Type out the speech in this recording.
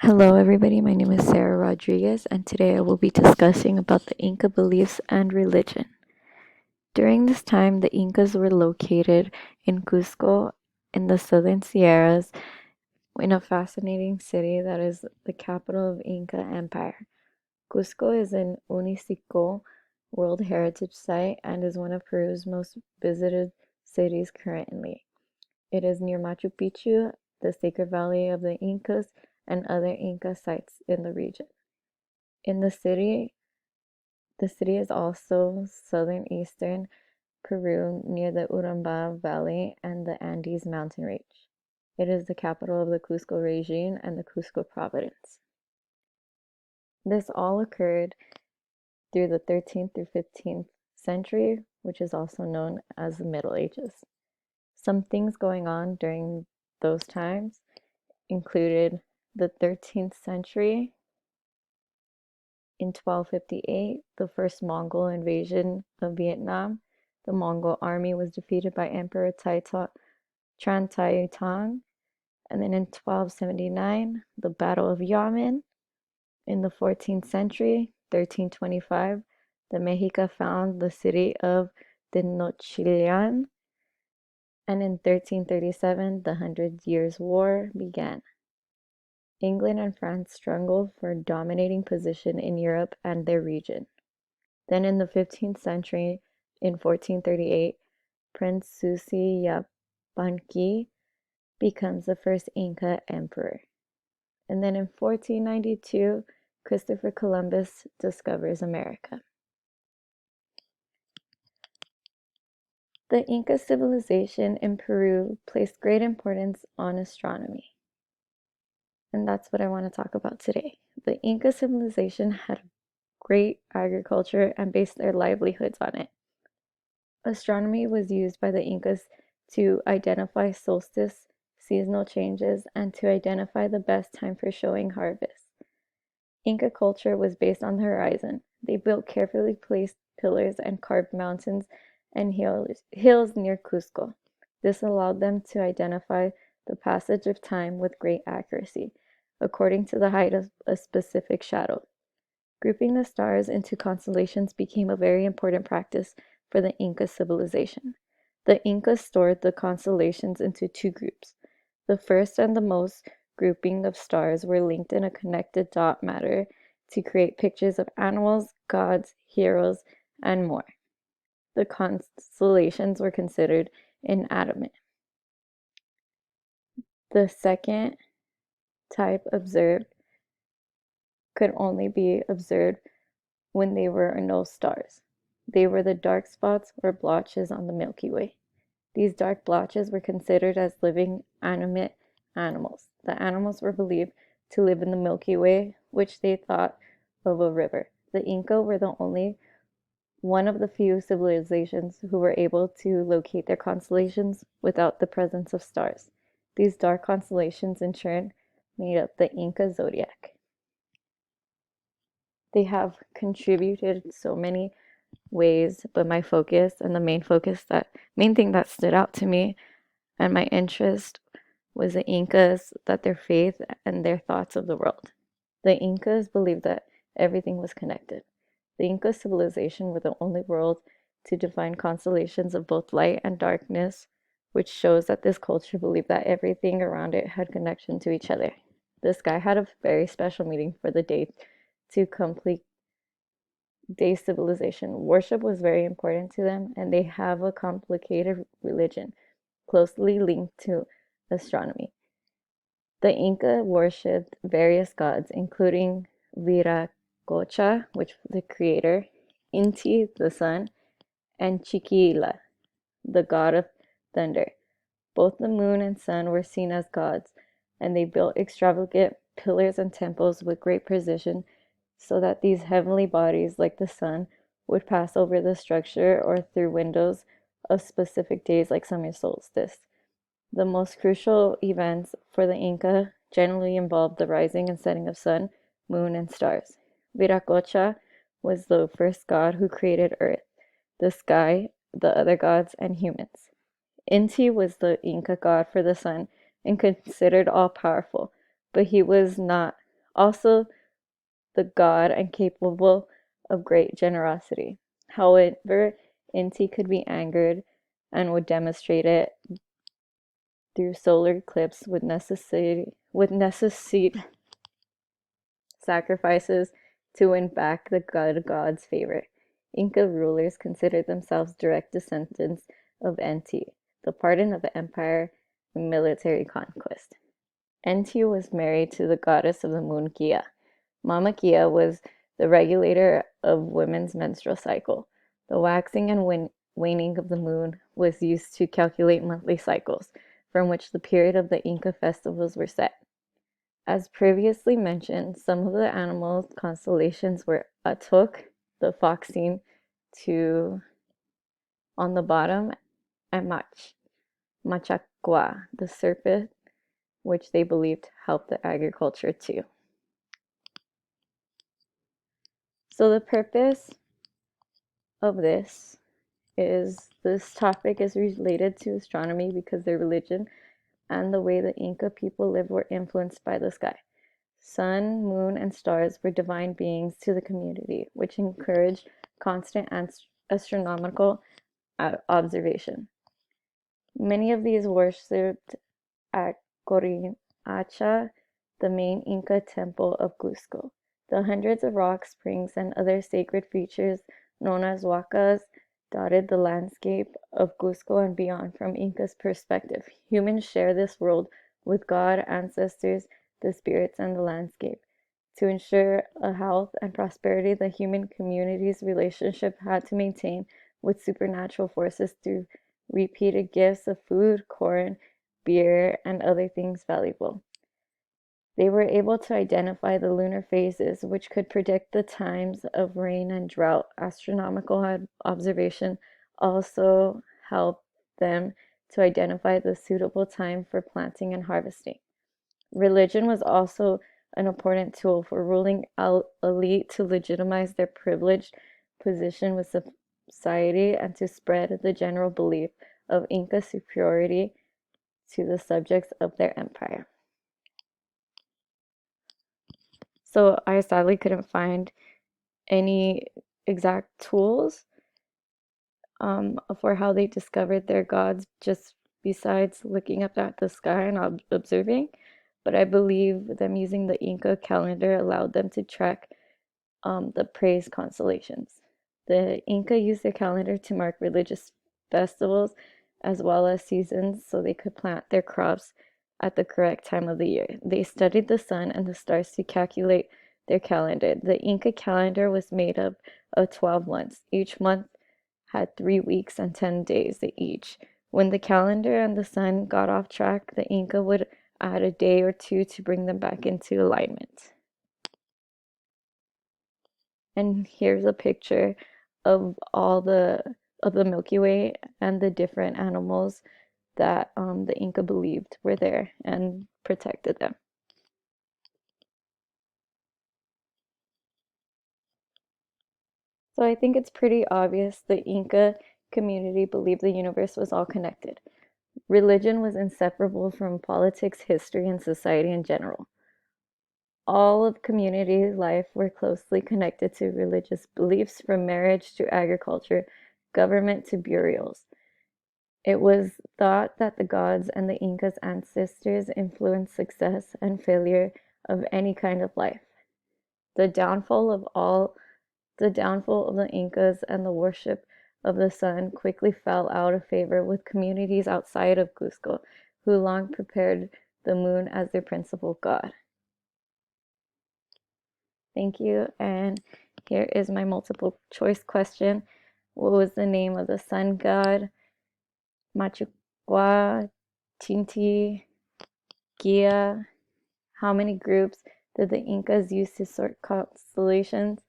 Hello everybody, my name is Sarah Rodriguez and today I will be discussing about the Inca beliefs and religion. During this time, the Incas were located in Cusco in the southern Sierras in a fascinating city that is the capital of Inca Empire. Cusco is an UNESCO World Heritage Site and is one of Peru's most visited cities currently. It is near Machu Picchu, the Sacred Valley of the Incas, and other Inca sites in the region. In the city is also southern eastern Peru near the Urubamba Valley and the Andes mountain range. It is the capital of the Cusco region and the Cusco province. This all occurred through the 13th through 15th century, which is also known as the Middle Ages. Some things going on during those times included the 13th century. In 1258, the first Mongol invasion of Vietnam, the Mongol army was defeated by Emperor Tran Tai Tong. And then in 1279, the Battle of Yamen. In the 14th century, 1325, the Mexica found the city of Tenochtitlan. And in 1337, the Hundred Years' War began. England and France struggled for a dominating position in Europe and their region. Then in the 15th century, in 1438, Prince Susi Yabanki becomes the first Inca emperor. And then in 1492, Christopher Columbus discovers America. The Inca civilization in Peru placed great importance on astronomy. And that's what I want to talk about today. The Inca civilization had great agriculture and based their livelihoods on it. Astronomy was used by the Incas to identify solstice, seasonal changes, and to identify the best time for showing harvest. Inca culture was based on the horizon. They built carefully placed pillars and carved mountains and hills near Cusco. This allowed them to identify the passage of time with great accuracy, according to the height of a specific shadow. Grouping the stars into constellations became a very important practice for the Inca civilization. The Incas stored the constellations into two groups. The first and the most grouping of stars were linked in a connected dot matter to create pictures of animals, gods, heroes, and more. The constellations were considered inanimate. The second type observed could only be observed when there were no stars. They were the dark spots or blotches on the Milky Way. These dark blotches were considered as living, animate animals. The animals were believed to live in the Milky Way, which they thought of a river. The Inca were the only one of the few civilizations who were able to locate their constellations without the presence of stars. These dark constellations, in turn, made up the Inca zodiac. They have contributed so many ways, but my focus and the main thing that stood out to me and my interest was the Incas, that their faith and their thoughts of the world. The Incas believed that everything was connected. The Inca civilization were the only world to define constellations of both light and darkness, which shows that this culture believed that everything around it had connection to each other. The sky had a very special meaning for the day to complete day civilization. Worship was very important to them, and they have a complicated religion closely linked to astronomy. The Inca worshipped various gods, including Viracocha, which was the creator, Inti, the sun, and Chiquila, the god of thunder. Both the moon and sun were seen as gods, and they built extravagant pillars and temples with great precision so that these heavenly bodies, like the sun, would pass over the structure or through windows of specific days like summer solstice. The most crucial events for the Inca generally involved the rising and setting of sun, moon, and stars. Viracocha was the first god who created earth, the sky, the other gods, and humans. Inti was the Inca god for the sun and considered all powerful, but he was not also the god and capable of great generosity. However, Inti could be angered and would demonstrate it through solar eclipse would necessitate sacrifices to win back the god's favor. Inca rulers considered themselves direct descendants of Enki, the pardon of the empire and military conquest. Enki was married to the goddess of the moon Gia. Mama Gia was the regulator of women's menstrual cycle. The waxing and waning of the moon was used to calculate monthly cycles, from which the period of the Inca festivals were set. As previously mentioned, some of the animal constellations were Atuk, the fox seen to on the bottom, and Machaqua, the serpent, which they believed helped the agriculture too. So the purpose of this topic is related to astronomy because their religion and the way the Inca people lived were influenced by the sky. Sun, moon, and stars were divine beings to the community, which encouraged constant astronomical observation. Many of these worshipped at Corinacha, the main Inca temple of Cusco. The hundreds of rock springs and other sacred features known as huacas dotted the landscape of Cusco and beyond. From Inca's perspective, humans share this world with God, ancestors, the spirits, and the landscape. To ensure a health and prosperity, the human community's relationship had to maintain with supernatural forces through repeated gifts of food, corn, beer, and other things valuable. They were able to identify the lunar phases, which could predict the times of rain and drought. Astronomical observation also helped them to identify the suitable time for planting and harvesting. Religion was also an important tool for ruling elite to legitimize their privileged position with society and to spread the general belief of Inca superiority to the subjects of their empire. So I sadly couldn't find any exact tools for how they discovered their gods just besides looking up at the sky and observing. But I believe them using the Inca calendar allowed them to track the praise constellations. The Inca used their calendar to mark religious festivals as well as seasons so they could plant their crops at the correct time of the year. They studied the sun and the stars to calculate their calendar. The Inca calendar was made up of 12 months. Each month had 3 weeks and 10 days each. When the calendar and the sun got off track, the Inca would add a day or two to bring them back into alignment. And here's a picture of all the Milky Way and the different animals that the Inca believed were there and protected them. So I think it's pretty obvious the Inca community believed the universe was all connected. Religion was inseparable from politics, history, and society in general. All of community life were closely connected to religious beliefs, from marriage to agriculture, government to burials. It was thought that the gods and the Incas' ancestors influenced success and failure of any kind of life. The downfall of all the downfall of the Incas and the worship of the sun quickly fell out of favor with communities outside of Cusco, who long prepared the moon as their principal god. Thank you. And here is my multiple choice question. What was the name of the sun god? Machua, Tinti, Gia. How many groups did the Incas use to sort constellations?